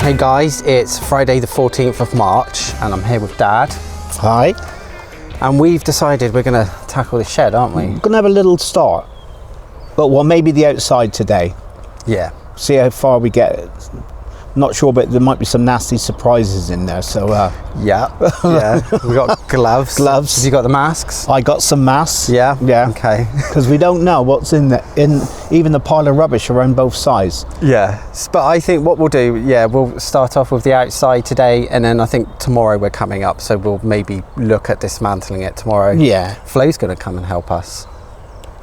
Hey guys, it's Friday the 14th of March and I'm here with Dad. Hi. And we've decided we're going to tackle the shed, aren't we? We're going to have a little start. But well, maybe the outside today. Yeah. See how far we get. Not sure, but there might be some nasty surprises in there, so... Yeah. We got gloves. Gloves. Have you got the masks? I got some masks. Yeah? Yeah. Okay. Because we don't know what's in there, in even the pile of rubbish around both sides. Yeah. But I think what we'll do, we'll start off with the outside today, and then I think tomorrow we're coming up, so we'll maybe look at dismantling it tomorrow. Yeah. Flo's going to come and help us.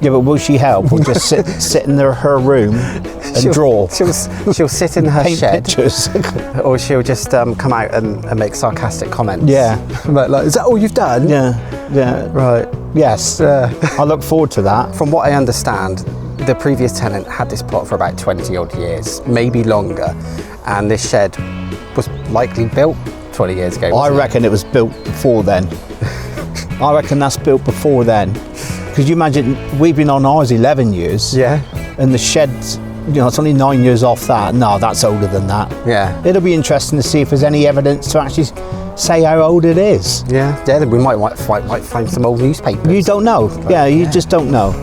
Yeah, but will she help? We'll just sit in her room and draw. She'll sit in her Paint shed. Pictures. Or she'll just come out and make sarcastic comments. Yeah. Like, is that all you've done? Yeah. Right. Yes. I look forward to that. From what I understand, the previous tenant had this plot for about 20 odd years, maybe longer. And this shed was likely built 20 years ago. I reckon it was built before then. I reckon that's built before then. Because you imagine, we've been on ours 11 years. Yeah. And the shed's, it's only 9 years off that. No, that's older than that. Yeah. It'll be interesting to see if there's any evidence to actually say how old it is. Yeah, then we might find some old newspapers. You don't know. You just don't know.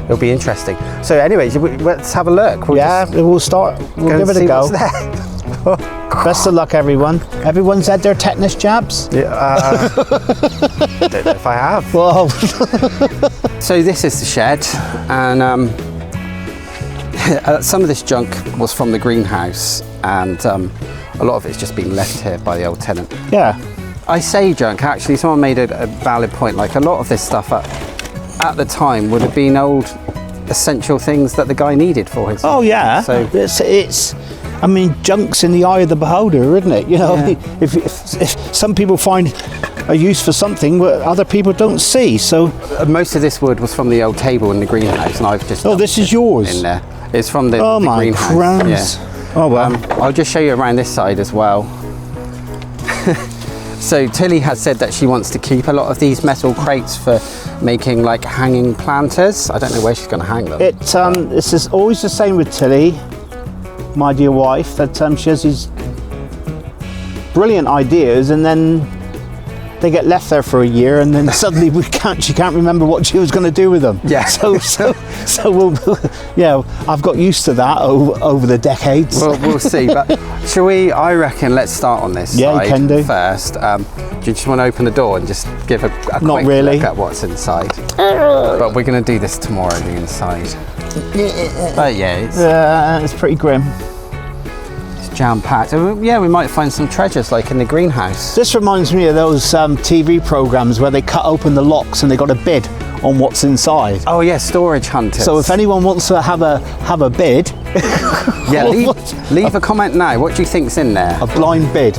It'll be interesting. So anyways, let's have a look. We'll start. We'll give it a go. Best of luck, everyone. Everyone's had their tetanus jabs? Yeah, don't know if I have. Well. So this is the shed, and some of this junk was from the greenhouse, and a lot of it's just been left here by the old tenant. Yeah. I say junk, actually someone made a valid point, like a lot of this stuff at the time would have been old essential things that the guy needed for his... Oh yeah, so it's I mean, junk's in the eye of the beholder, isn't it? If some people find a use for something that other people don't see, so... Most of this wood was from the old table in the greenhouse, and I've just... Oh, this is yours? In there. It's from the greenhouse. Oh my crumbs. Yeah. Oh well. I'll just show you around this side as well. So Tilly has said that she wants to keep a lot of these metal crates for making like hanging planters. I don't know where she's going to hang them. It's always the same with Tilly, my dear wife, that she has these brilliant ideas and then they get left there for a year and then suddenly she can't remember what she was going to do with them. Yeah. So we'll, I've got used to that over the decades. Well, we'll see. But shall we? I reckon let's start on this side you can do. First. Do you just want to open the door and just give a quick really. look at what's inside? But we're going to do this tomorrow. The inside. But yeah, it's pretty grim. Jam-packed. Yeah, we might find some treasures like in the greenhouse. This reminds me of those TV programs where they cut open the locks and they got a bid on what's inside. Oh yeah, storage hunters. So if anyone wants to have a bid, yeah, leave a comment now. What do you think's in there? A blind bid.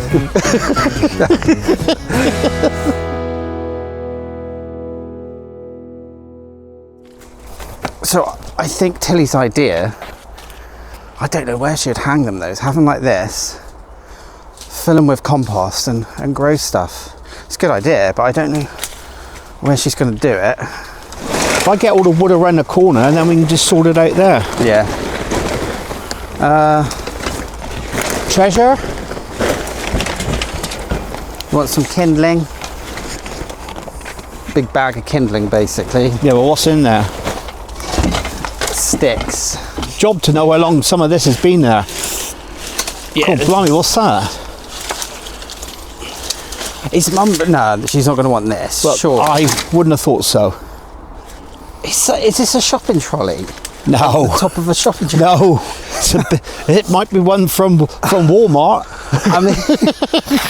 So I think Tilly's idea, I don't know where she'd hang them though, have them like this, fill them with compost and grow stuff. It's a good idea, but I don't know where she's going to do it. If I get all the wood around the corner and then we can just sort it out there. Yeah. Treasure? Want some kindling? Big bag of kindling basically. Yeah, well what's in there? Sticks. Job to know how long some of this has been there. Yeah. Oh, blimey, what's that? Is Mum... No, she's not going to want this. But sure. I wouldn't have thought so. Is this a shopping trolley? No. On the top of a shopping trolley? No. It might be one from Walmart. I mean,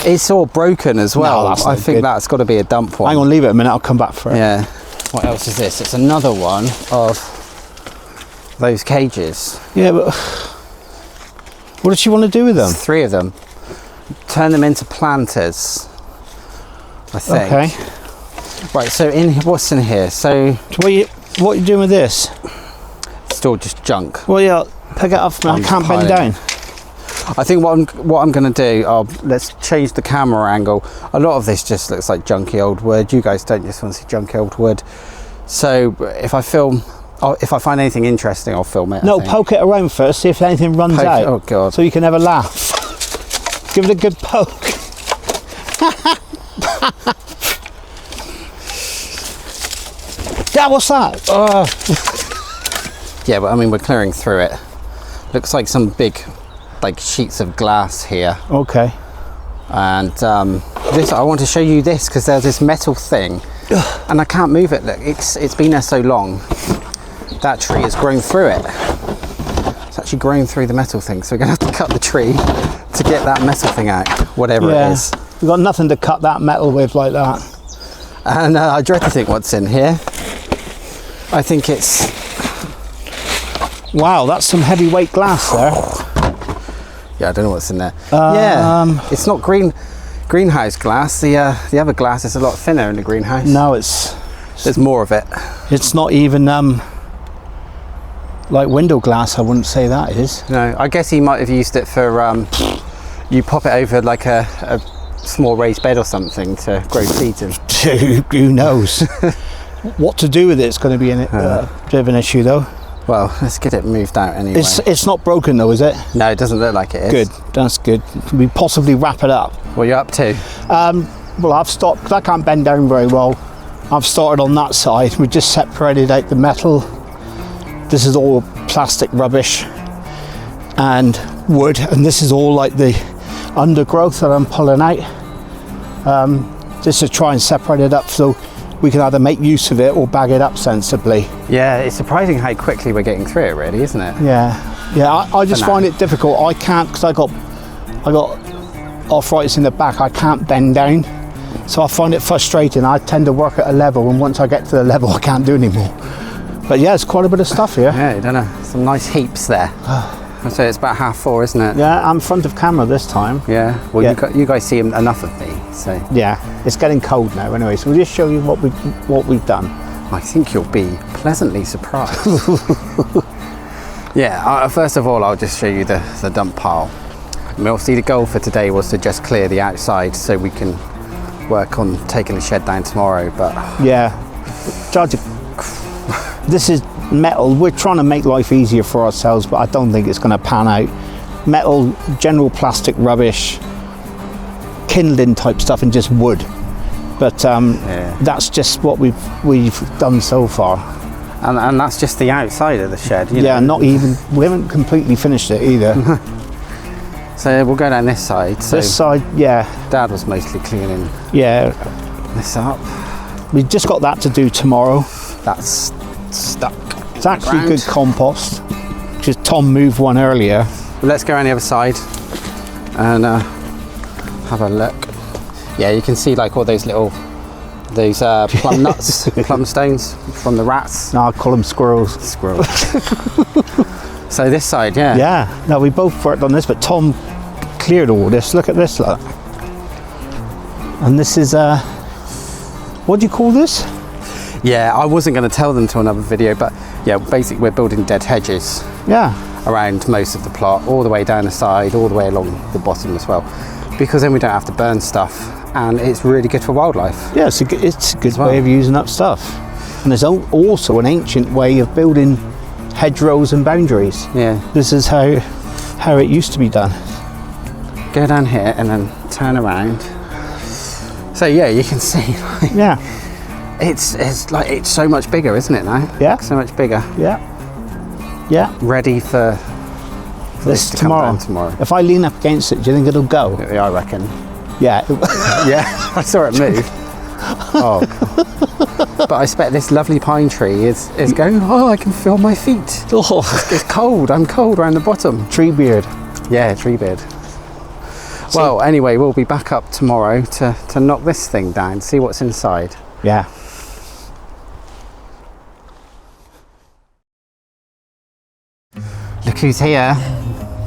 it's all broken as well. No, I think that's got to be a dump one. Hang on, leave it a minute, I'll come back for it. Yeah. What else is this? It's another one of those cages. Yeah, but what does she want to do with them? 3 of them. Turn them into planters, I think. Okay. Right, so what's in here? So what are you doing with this? It's all just junk. Well, yeah, pick it up from me. I can't bend down. I think what I'm going to do, let's change the camera angle. A lot of this just looks like junky old wood. You guys don't just want to see junky old wood. So if I find anything interesting, I'll film it. No, poke it around first, see if anything runs out. Oh God. So you can have a laugh. Give it a good poke. Yeah, what's that? Yeah, but I mean, we're clearing through it. Looks like some big, like, sheets of glass here. Okay. And this, I want to show you this because there's this metal thing, and I can't move it. Look, it's been there so long. That tree has grown through it. It's actually grown through the metal thing, so we're gonna have to cut the tree to get that metal thing out, whatever it is. We've got nothing to cut that metal with like that. And I dread to think what's in here. I think it's... Wow, that's some heavyweight glass there. Yeah, I don't know what's in there. Yeah, it's not greenhouse glass. The other glass is a lot thinner in the greenhouse. No, there's more of it. It's not even like window glass. I wouldn't say that is. No, I guess he might have used it for you pop it over like a small raised bed or something to grow seeds in. Who knows? What to do with it's going to be a bit of an issue though. Well, let's get it moved out anyway. It's not broken though, is it? No, it doesn't look like it is. Good, that's good. Can we possibly wrap it up? What are you up to? Well, I've stopped because I can't bend down very well. I've started on that side. We just separated out the metal. This is all plastic rubbish and wood, and this is all like the undergrowth that I'm pulling out. Just to try and separate it up so we can either make use of it or bag it up sensibly. Yeah, it's surprising how quickly we're getting through it, really, isn't it? Yeah. I just find it difficult. I can't, because I got arthritis in the back. I can't bend down, so I find it frustrating. I tend to work at a level, and once I get to the level, I can't do anymore. But yeah, it's quite a bit of stuff here. Yeah, I don't know. Some nice heaps there. I'd say it's about 4:30, isn't it? Yeah, I'm front of camera this time. Yeah. Well, Yeah. you guys see enough of me, so. Yeah, it's getting cold now anyway, so we'll just show you what we've done. I think you'll be pleasantly surprised. Yeah, first of all, I'll just show you the dump pile. I mean, obviously the goal for today was to just clear the outside so we can work on taking the shed down tomorrow, but... Yeah, this is metal. We're trying to make life easier for ourselves, but I don't think it's going to pan out. Metal, general plastic rubbish, kindling type stuff, and just wood. But that's just what we've done so far. And that's just the outside of the shed. You know? Not even. We haven't completely finished it either. So we'll go down this side. So this side, yeah. Dad was mostly cleaning. Yeah. This up. We've just got that to do tomorrow. That's stuck. It's actually good compost. Because Tom moved one earlier. Let's go around the other side and have a look. Yeah, you can see like all those plum nuts, plum stones from the rats. No, I call them squirrels. Squirrels. So this side, yeah. Yeah. No, we both worked on this, but Tom cleared all this. Look at this, look. And this is what do you call this? Yeah, I wasn't going to tell them to another video, but yeah, basically we're building dead hedges. Yeah. Around most of the plot, all the way down the side, all the way along the bottom as well, because then we don't have to burn stuff, and it's really good for wildlife. Yeah, it's a good way of using up stuff. And there's also an ancient way of building hedgerows and boundaries. Yeah. This is how it used to be done. Go down here and then turn around. So yeah, you can see. Like, yeah. It's so much bigger, isn't it now? Yeah. So much bigger. Yeah. Yeah. Ready for this to tomorrow. Come down tomorrow. If I lean up against it, do you think it'll go? Yeah, I reckon. Yeah. Yeah, I saw it move. Oh. But I expect this lovely pine tree is going, oh, I can feel my feet. Oh, it's cold. I'm cold around the bottom. Tree beard. Yeah, tree beard. Well, anyway, we'll be back up tomorrow to knock this thing down, see what's inside. Yeah. Look who's here.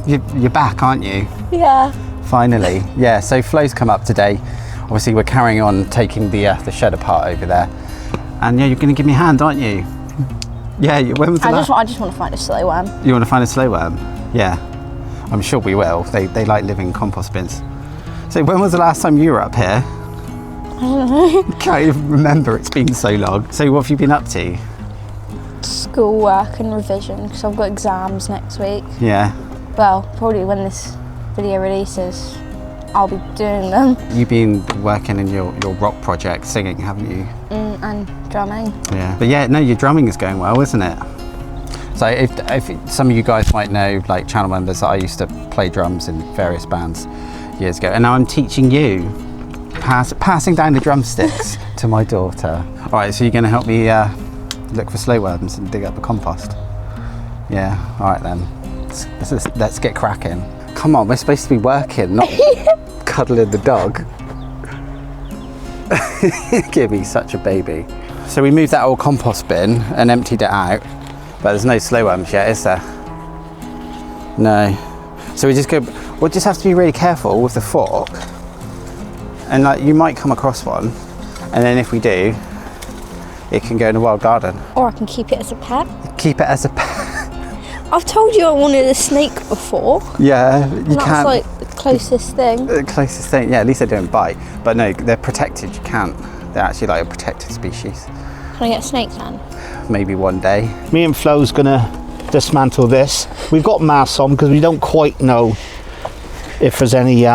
You're back, aren't you? Yeah. Finally. Yeah, so Flo's come up today. Obviously we're carrying on taking the shed apart over there. And yeah, you're going to give me a hand, aren't you? Yeah, when was the last... I just want to find a slow worm. You want to find a slow worm? Yeah. I'm sure we will. They like living compost bins. So when was the last time you were up here? I don't know. Can't even remember, it's been so long. So what have you been up to? Schoolwork and revision, because I've got exams next week. Yeah. Well, probably when this video releases. I'll be doing them. You've been working in your rock project, singing, haven't you? And drumming. Yeah. But yeah, no, your drumming is going well, isn't it? So if some of you guys might know, like channel members, that I used to play drums in various bands years ago, and now I'm teaching you, passing down the drumsticks to my daughter. All right, so you're going to help me look for slow worms and dig up the compost? Yeah, all right then. Let's get cracking. Come on, we're supposed to be working, not cuddling the dog. Give me such a baby. So we moved that old compost bin and emptied it out, but there's no slow worms yet, is there? No. So we'll just have to be really careful with the fork, and like you might come across one, and then if we do, it can go in the wild garden. Or I can keep it as a pet. Keep it as a pet. I've told you I wanted a snake before. Yeah, you That's can't. like the closest thing. The closest thing, yeah, at least they don't bite. But no, they're protected, you can't. They're actually like a protected species. Can I get a snake then? Maybe one day. Me and Flo's gonna dismantle this. We've got masks on because we don't quite know if there's any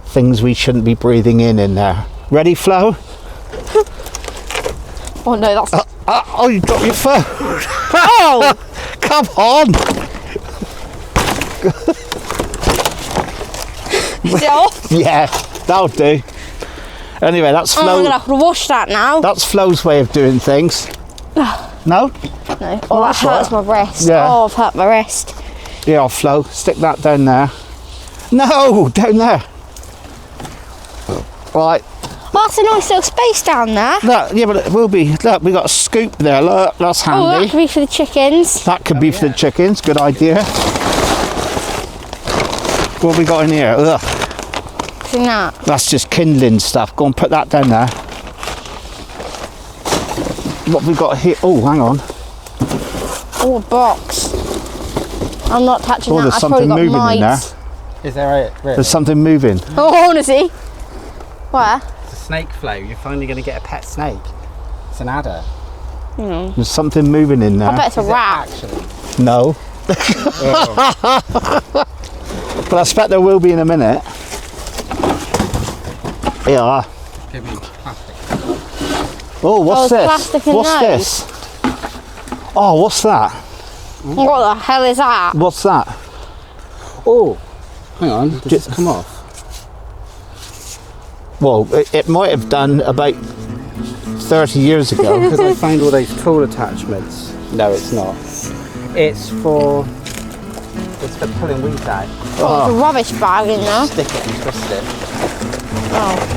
things we shouldn't be breathing in there. Ready, Flo? Oh no, that's... Oh, you dropped your phone. Oh, come on. Is it off? Yeah, that'll do. Anyway, that's I'm Flo. gonna have to wash that now. That's Flo's way of doing things. No? No. Oh, that that's hurts right. my wrist. Yeah. Oh, I've hurt my wrist. Yeah, Flo, stick that down there. No, down there. Right. Oh, that's a nice little space down there. Look, yeah, but it will be. Look, we got a scoop there. Look, that's handy. Oh, that could be for the chickens. That could be for the chickens. Good idea. What have we got in here? Ugh, What's in that? that's just kindling stuff. Go and put that down there. What have we got here? Oh, hang on. Oh, a box. I'm not touching Oh, that. there's I've something probably got moving in there. mites. Is there really? There's something moving. Oh, I want to see. Where? It's a snake, Flo. You're finally going to get a pet snake. It's an adder. There's something moving in there. I bet it's a rat. Actually. No. But I expect there will be in a minute. Yeah. Give me plastic. Oh, what's there's this? plastic in What's those. this? Oh, what's that? What the hell is that? What's that? Oh, hang on. Does this come off? Well, it might have done about 30 years ago. Because I find all those tool attachments. No, it's not. It's for pulling weeds out. Oh, there's a rubbish bag in there. Stick it and twist it. Oh.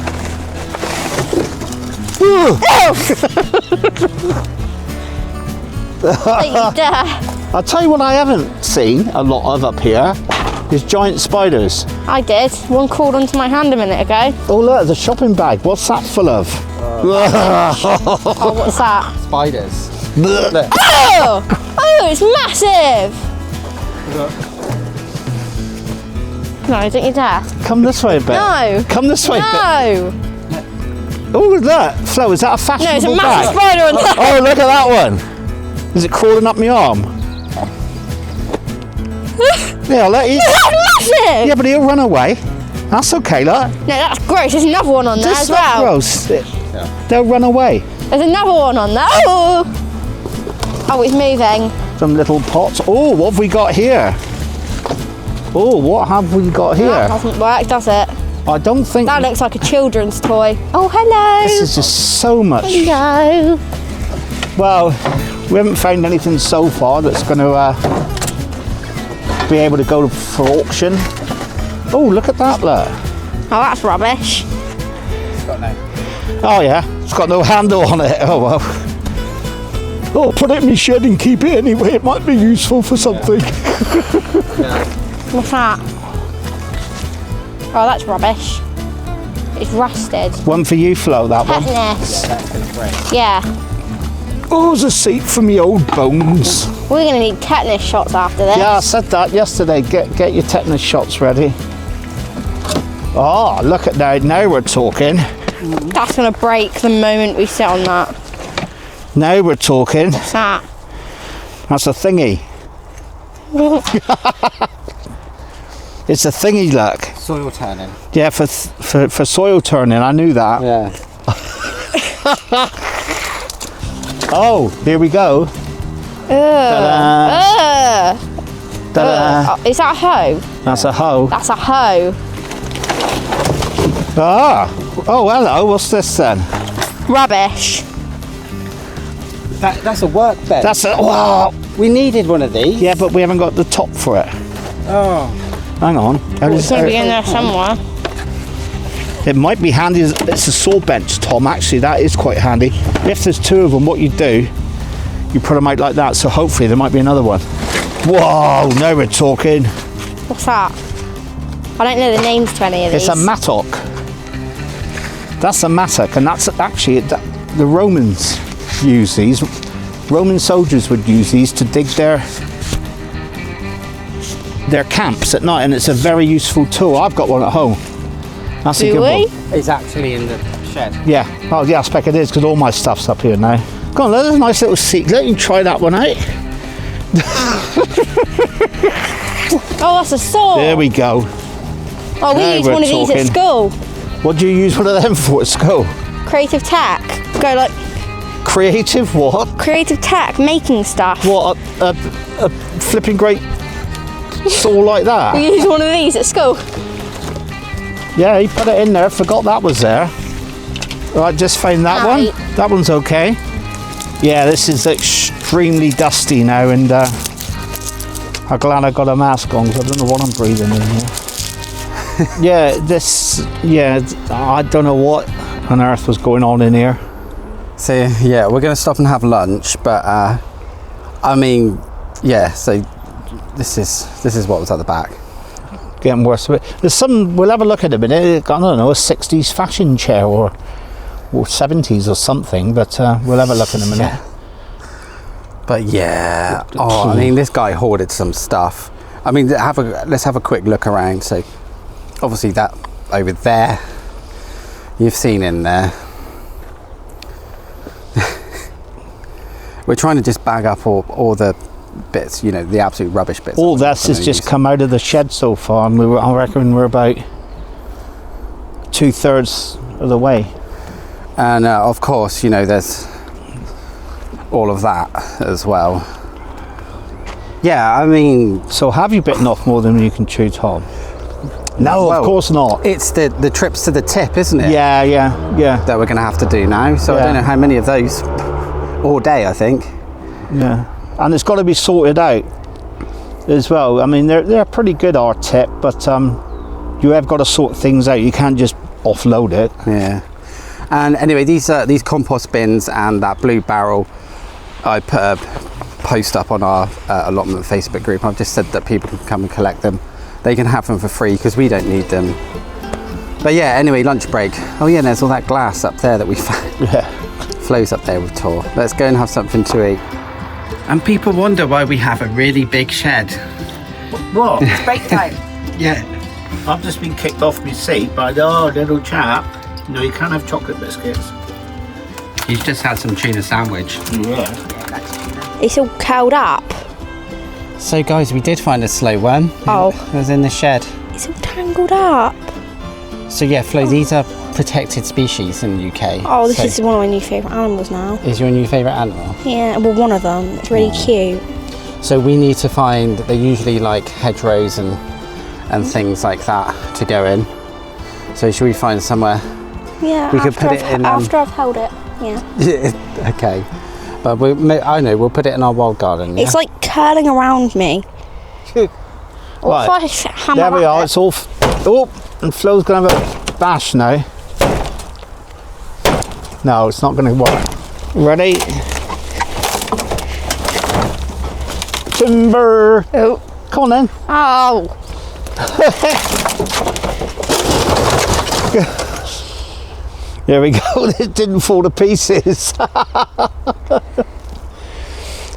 Don't you dare. I'll tell you what I haven't seen a lot of up here is giant spiders. I did. One crawled onto my hand a minute ago. Oh look, there's a shopping bag. What's that full of? Oh, what's that? Spiders. Look. Oh! Oh, it's massive! No, don't you dare. Come this way a bit. No. Come this way a bit. No! Oh, look at that. Flo, is that a No, fashionable it's a bag? massive spider on there. Oh, look at that one. Is it crawling up my arm? Yeah, I'll let you. That's massive! Yeah, but he'll run away. That's okay, look. No, that's gross. There's another one on there That's as not well. gross. They'll run away. There's another one on there. Oh! Oh, it's moving. Some little pots. Oh, what have we got here? Oh, what have we got That here? doesn't work, does it? I don't think That looks like a children's toy. Oh, hello! this is just so much. Hello! Well, we haven't found anything so far that's going to be able to go for auction. Oh, look at that, look. Oh, that's rubbish. It's got no. Oh yeah, it's got no handle on it. Oh well. Oh, put it in my shed and keep it anyway. It might be useful for something. What's that? Oh, that's rubbish. It's rusted. One for you, Flo, that one. Tetanus. That's going to break. Yeah. Oh, there's a seat for me old bones. We're going to need tetanus shots after this. Yeah, I said that yesterday. Get your tetanus shots ready. Oh, look at that. Now we're talking. That's going to break the moment we sit on that. Now we're talking. What's that? It's a thingy, look. Soil turning. Yeah, for soil turning. I knew that. Yeah. Oh, here we go. Ta-da. Ta-da. Is that a hoe? That's a hoe. That's a hoe. Ah. Oh, hello. What's this then? Rubbish. That's a work bed. That's a. Wow. We needed one of these. Yeah, but we haven't got the top for it. Oh. Hang on. It's going to be in there somewhere. It might be handy. It's a saw bench, Tom. Actually, that is quite handy. If there's two of them, what you do, you put them out like that. So hopefully there might be another one. Whoa! Now we're talking. What's that? I don't know the names to any of these. It's a mattock. That's a mattock, and that's actually the Romans use these. Roman soldiers would use these to dig their camps at night, and it's a very useful tool. I've got one at home. That's a good one. It's actually in the shed. Yeah. Oh, yeah. I expect it is because all my stuff's up here now. Go on, there's a nice little seat. Let you try that one out. Oh, that's a saw. There we go. Oh, we Now used we're one of these at talking. school. What do you use one of them for at school? Creative tech. Go like Creative what? creative tech, making stuff. What? A flipping great saw like that? We used one of these at school. Yeah, he put it in there. Forgot that was there. Right, just found that one. Right. That one's okay. Yeah, this is extremely dusty now, and I'm glad I got a mask on because I don't know what I'm breathing in here. I don't know what on earth was going on in here. So yeah, we're going to stop and have lunch, but I mean, yeah. So this is what was at the back. Getting worse. There's some. We'll have a look at it in a minute. I don't know, a 60s fashion chair or 70s or something. But we'll have a look in a minute. Yeah. But yeah, I mean, this guy hoarded some stuff. I mean, let's have a quick look around. So obviously that over there, you've seen in there. We're trying to just bag up all the bits, you know, the absolute rubbish bits. All this has just come out of the shed so far, and I reckon we're about 2/3 of the way. And of course, you know, there's all of that as well. Yeah, I mean, So have you bitten off more than you can chew, Tom? No, well, of course not. it's the trips to the tip, isn't it? Yeah. That we're going to have to do now. So I Yeah. don't know how many of those all day, I think. Yeah, and it's got to be sorted out as well. I mean, they're pretty good, our tip, but you have got to sort things out. You can't just offload it. Yeah. And anyway, these compost bins and that blue barrel, I put a post up on our allotment Facebook group. I've just said that people can come and collect them. They can have them for free because we don't need them. But yeah, anyway, lunch break. Oh yeah, and there's all that glass up there that we found. Yeah. Flows up there with tore. Let's go and have something to eat. And people wonder why we have a really big shed. What? It's break time. Yeah. I've just been kicked off my seat by the little chap. No, you can't have chocolate biscuits. He's just had some tuna sandwich. Yeah. It's all curled up. So guys, we did find a slow worm. Oh. It was in the shed. It's all tangled up. So yeah, Flo, these are protected species in the UK. Oh, this So is one of my new favourite animals now. is your new favourite animal? Yeah, well, one of them. It's really cute. So we need to find, they're usually like hedgerows and things like that to go in. So should we find somewhere? Yeah, We could put it in, after I've held it. Yeah. Okay. But we'll put it in our wild garden. Yeah? It's like curling around me. What Right. if I hammer There we at are. it? It's all. And Flo's gonna have a bash now. No, it's not gonna work. Ready? Timber. Oh. Come on then. Oh. There we go. It didn't fall to pieces.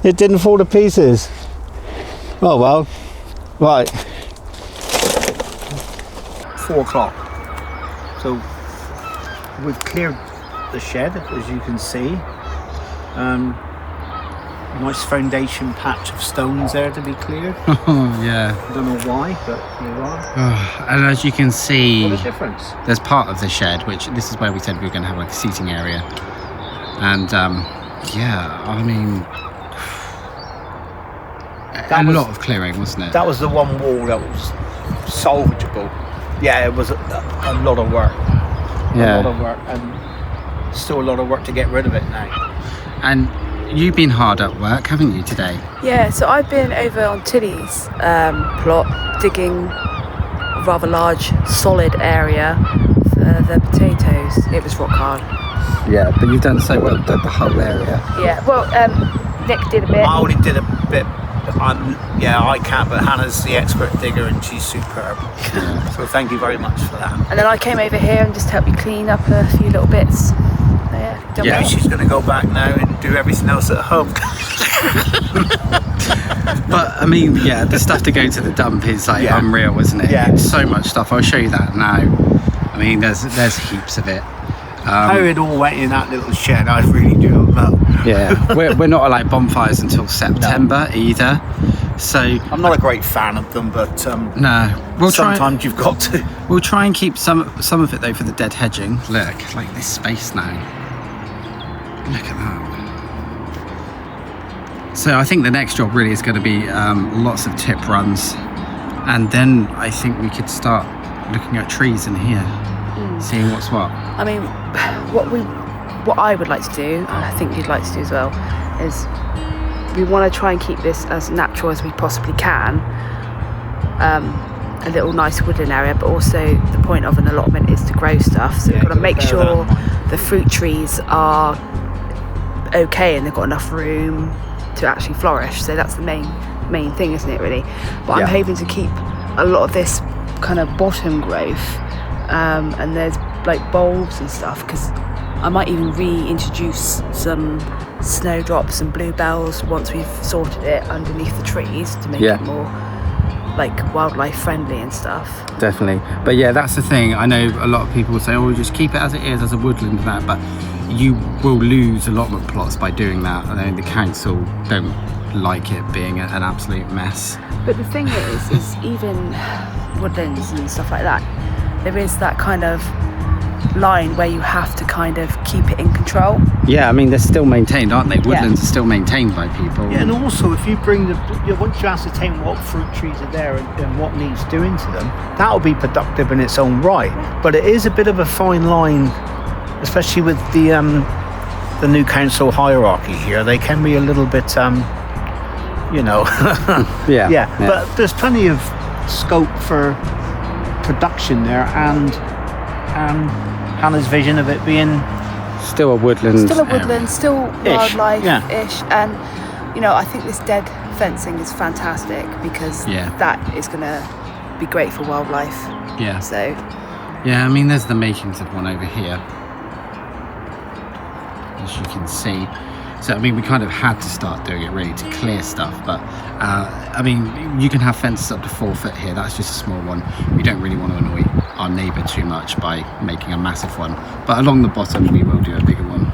It didn't fall to pieces. Oh well. Right. 4 o'clock. So we've cleared the shed, as you can see. nice foundation patch of stones there to be cleared. Oh, yeah. I don't know why, but here we are. And as you can see, What a difference. there's part of the shed, which this is where we said we were going to have like a seating area. And yeah, I mean, a lot of clearing, wasn't it? That was the one wall that was salvageable. Yeah, it was a lot of work. Yeah. A lot of work, and still a lot of work to get rid of it now. And you've been hard at work, haven't you, today? Yeah, so I've been over on Tilly's plot digging a rather large solid area for the potatoes. It was rock hard. Yeah, but you've done so well, the whole area. Yeah, well, Nick did a bit. I only did a bit. I can't, but Hannah's the expert digger and she's superb. So thank you very much for that. And then I came over here and just helped you clean up a few little bits. So yeah, done Yeah. well. She's going to go back now and do everything else at home. But I mean, yeah, the stuff to go to the dump is like Yeah. unreal, isn't it? Yeah. It's so much stuff. I'll show you that now. I mean, there's heaps of it. How it all went in that little shed, I really do not know. Yeah, we're not like bonfires until September either. So I'm not a great fan of them, but no, we'll try. sometimes you've got to. We'll try and keep some of it though for the dead hedging. Look, like this space now. Look at that. So I think the next job really is going to be lots of tip runs, and then I think we could start looking at trees in here, seeing what's what. I mean, what I would like to do, and I think you'd like to do as well, is we want to try and keep this as natural as we possibly can. A little nice woodland area, but also the point of an allotment is to grow stuff. So we've got to make sure the fruit trees are okay and they've got enough room to actually flourish. So that's the main thing, isn't it, really? But I'm hoping to keep a lot of this kind of bottom growth, and there's like bulbs and stuff, because I might even reintroduce some snowdrops and bluebells once we've sorted it underneath the trees to make it more like wildlife friendly and stuff. Definitely. But yeah, that's the thing. I know a lot of people will say, oh, just keep it as it is, as a woodland and that, but you will lose allotment plots by doing that. I know the council don't like it being an absolute mess. But the thing is even woodlands and stuff like that, there is that kind of line where you have to kind of keep it in control. Yeah, I mean, they're still maintained, aren't they? Woodlands are still maintained by people. Yeah, and also if you bring once you ascertain what fruit trees are there and what needs doing to them, that'll be productive in its own right. But it is a bit of a fine line, especially with the new council hierarchy here. They can be a little bit, yeah. But there's plenty of scope for production there, and Hannah's vision of it being still a woodland. Still wildlife-ish. Yeah. And I think this dead fencing is fantastic, because that is going to be great for wildlife. Yeah. So yeah, I mean, there's the makings of one over here, as you can see. So I mean, we kind of had to start doing it really to clear stuff, but I mean, you can have fences up to 4 foot here. That's just a small one. We don't really want to annoy our neighbour too much by making a massive one, but along the bottom we will do a bigger one.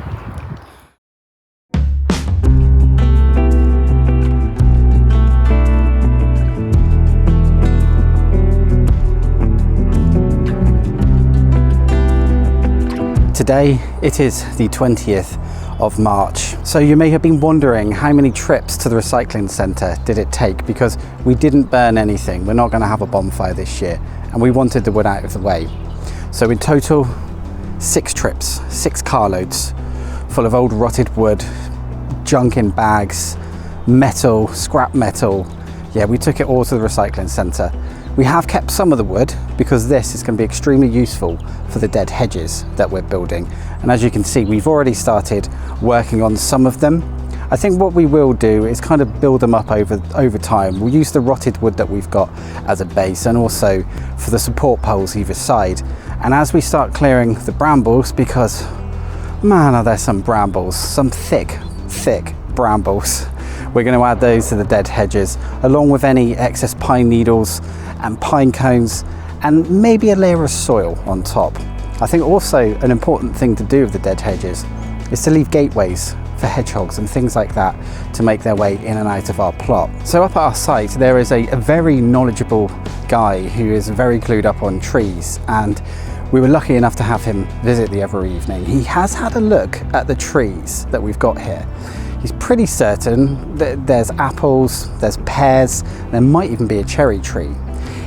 Today it is the 20th of March. So you may have been wondering, how many trips to the recycling centre did it take? Because we didn't burn anything. We're not going to have a bonfire this year, and we wanted the wood out of the way. So in total, 6 trips, 6 carloads full of old rotted wood, junk in bags, metal, scrap metal. Yeah, we took it all to the recycling centre. We have kept some of the wood because this is going to be extremely useful for the dead hedges that we're building. And as you can see, we've already started working on some of them. I think what we will do is kind of build them up over time. We'll use the rotted wood that we've got as a base, and also for the support poles either side. And as we start clearing the brambles, because man, are there some brambles, some thick brambles. We're going to add those to the dead hedges, along with any excess pine needles and pine cones, and maybe a layer of soil on top. I think also an important thing to do with the dead hedges is to leave gateways for hedgehogs and things like that to make their way in and out of our plot. So up at our site there is a very knowledgeable guy who is very clued up on trees, and we were lucky enough to have him visit the other evening. He has had a look at the trees that we've got here. He's pretty certain that there's apples, there's pears, there might even be a cherry tree.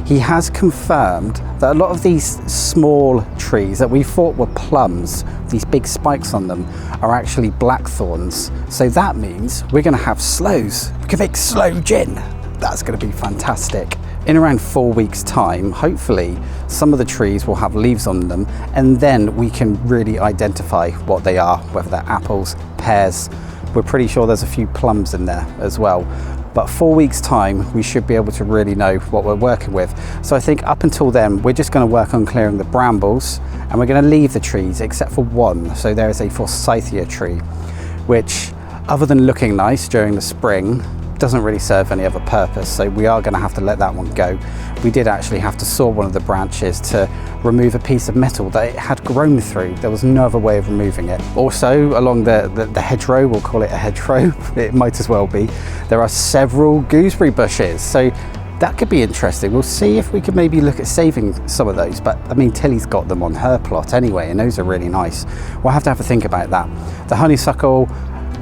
He has confirmed that a lot of these small trees that we thought were plums, these big spikes on them, are actually blackthorns. So that means we're going to have sloes. We can make sloe gin. That's going to be fantastic. In around 4 weeks' time, hopefully some of the trees will have leaves on them, and then we can really identify what they are, whether they're apples, pears. We're pretty sure there's a few plums in there as well. But 4 weeks' time, we should be able to really know what we're working with. So I think up until then, we're just going to work on clearing the brambles, and we're going to leave the trees except for one. So there is a forsythia tree, which, other than looking nice during the spring, doesn't really serve any other purpose. So we are going to have to let that one go. We did actually have to saw one of the branches to remove a piece of metal that it had grown through. There was no other way of removing it. Also, along the hedgerow, we'll call it a hedgerow, it might as well be, there are several gooseberry bushes. So that could be interesting. We'll see if we can maybe look at saving some of those. But I mean, Tilly's got them on her plot anyway, and those are really nice. We'll have to think about that. The honeysuckle,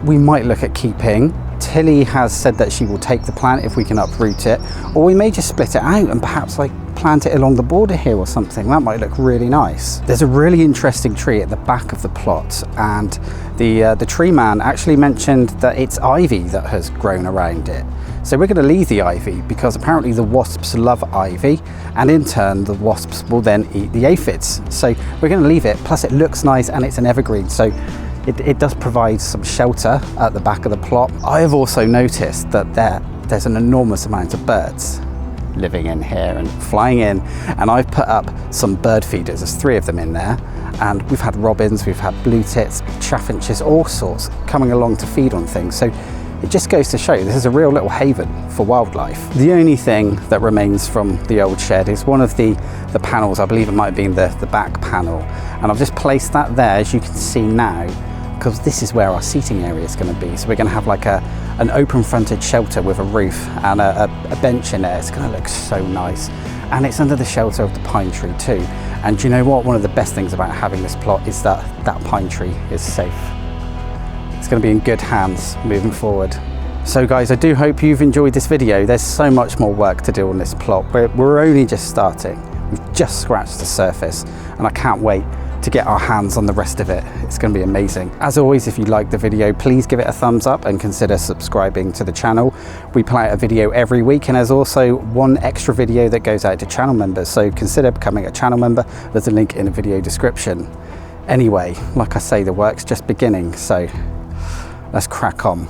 we might look at keeping. Tilly has said that she will take the plant if we can uproot it, or we may just split it out and perhaps like plant it along the border here or something. That might look really nice. There's a really interesting tree at the back of the plot, and the tree man actually mentioned that it's ivy that has grown around it. So we're going to leave the ivy because apparently the wasps love ivy, and in turn the wasps will then eat the aphids. So we're going to leave it, plus it looks nice and it's an evergreen. So it does provide some shelter at the back of the plot. I have also noticed that there's an enormous amount of birds living in here and flying in, and I've put up some bird feeders. There's 3 of them in there, and we've had robins, we've had blue tits, chaffinches, all sorts coming along to feed on things. So it just goes to show this is a real little haven for wildlife. The only thing that remains from the old shed is one of the panels. I believe it might have been the back panel, and I've just placed that there, as you can see now, because this is where our seating area is going to be. So we're going to have like an open fronted shelter with a roof and a bench in there. It's going to look so nice, and it's under the shelter of the pine tree too. And do you know what, one of the best things about having this plot is that that pine tree is safe. It's going to be in good hands moving forward. So guys, I do hope you've enjoyed this video. There's so much more work to do on this plot. We're only just starting. We've just scratched the surface, and I can't wait to get our hands on the rest of it. It's going to be amazing. As always, if you like the video, please give it a thumbs up and consider subscribing to the channel. We play out a video every week, and there's also one extra video that goes out to channel members, so consider becoming a channel member. There's a link in the video description. Anyway, like I say, the work's just beginning, so let's crack on.